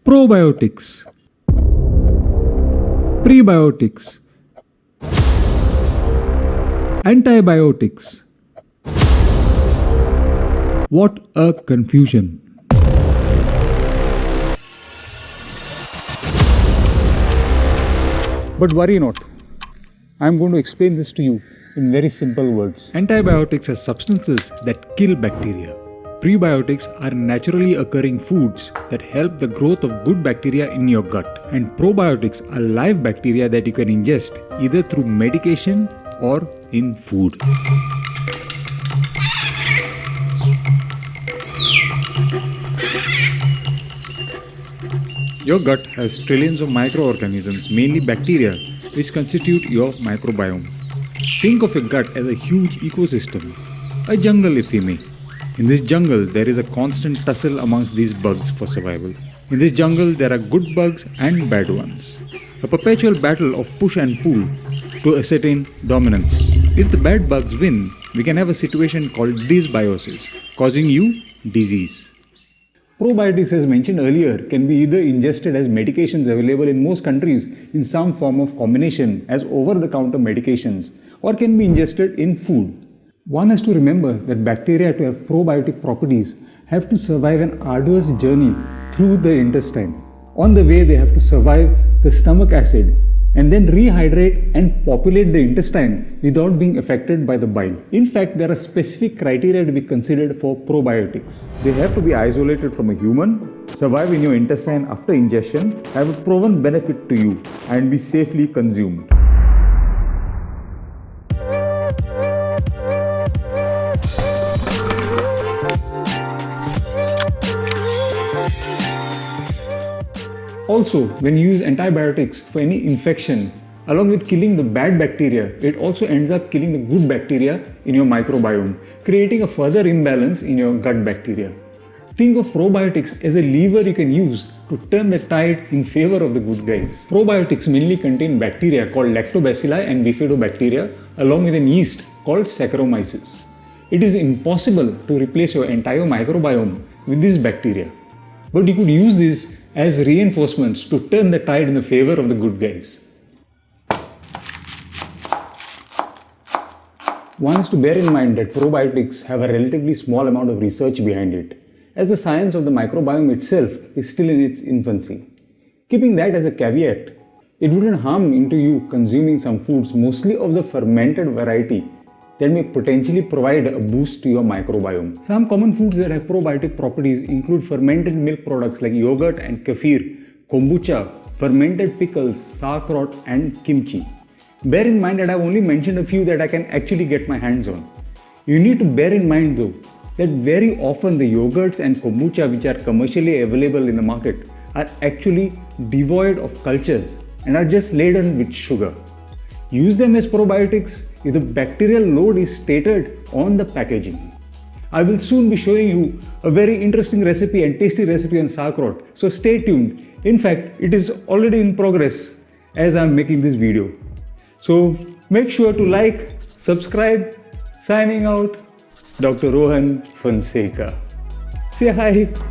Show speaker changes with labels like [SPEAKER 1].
[SPEAKER 1] Probiotics, prebiotics, antibiotics. What a confusion!
[SPEAKER 2] But worry not. I am going to explain this to you in very simple words.
[SPEAKER 1] Antibiotics are substances that kill bacteria. Prebiotics are naturally occurring foods that help the growth of good bacteria in your gut. And probiotics are live bacteria that you can ingest either through medication or in food. Your gut has trillions of microorganisms, mainly bacteria, which constitute your microbiome. Think of your gut as a huge ecosystem, a jungle if you may. In this jungle, there is a constant tussle amongst these bugs for survival. In this jungle, there are good bugs and bad ones. A perpetual battle of push and pull to ascertain dominance. If the bad bugs win, we can have a situation called dysbiosis, causing you disease.
[SPEAKER 2] Probiotics, as mentioned earlier, can be either ingested as medications available in most countries in some form of combination as over-the-counter medications, or can be ingested in food. One has to remember that bacteria, to have probiotic properties, have to survive an arduous journey through the intestine. On the way, they have to survive the stomach acid and then rehydrate and populate the intestine without being affected by the bile. In fact, there are specific criteria to be considered for probiotics. They have to be isolated from a human, survive in your intestine after ingestion, have a proven benefit to you, and be safely consumed. Also, when you use antibiotics for any infection, along with killing the bad bacteria, it also ends up killing the good bacteria in your microbiome, creating a further imbalance in your gut bacteria. Think of probiotics as a lever you can use to turn the tide in favor of the good guys. Probiotics mainly contain bacteria called lactobacilli and bifidobacteria, along with an yeast called Saccharomyces. It is impossible to replace your entire microbiome with these bacteria, but you could use these as reinforcements to turn the tide in the favor of the good guys. One has to bear in mind that probiotics have a relatively small amount of research behind it, as the science of the microbiome itself is still in its infancy. Keeping that as a caveat, it wouldn't harm into you consuming some foods, mostly of the fermented variety, that may potentially provide a boost to your microbiome. Some common foods that have probiotic properties include fermented milk products like yogurt and kefir, kombucha, fermented pickles, sauerkraut, and kimchi. Bear in mind that I've only mentioned a few that I can actually get my hands on. You need to bear in mind though that very often the yogurts and kombucha which are commercially available in the market are actually devoid of cultures and are just laden with sugar. Use them as probiotics if the bacterial load is stated on the packaging. I will soon be showing you a very interesting recipe and tasty recipe on sauerkraut, so stay tuned. In fact, it is already in progress as I am making this video. So make sure to like, subscribe. Signing out, Dr. Rohan Fonseca. Say hi.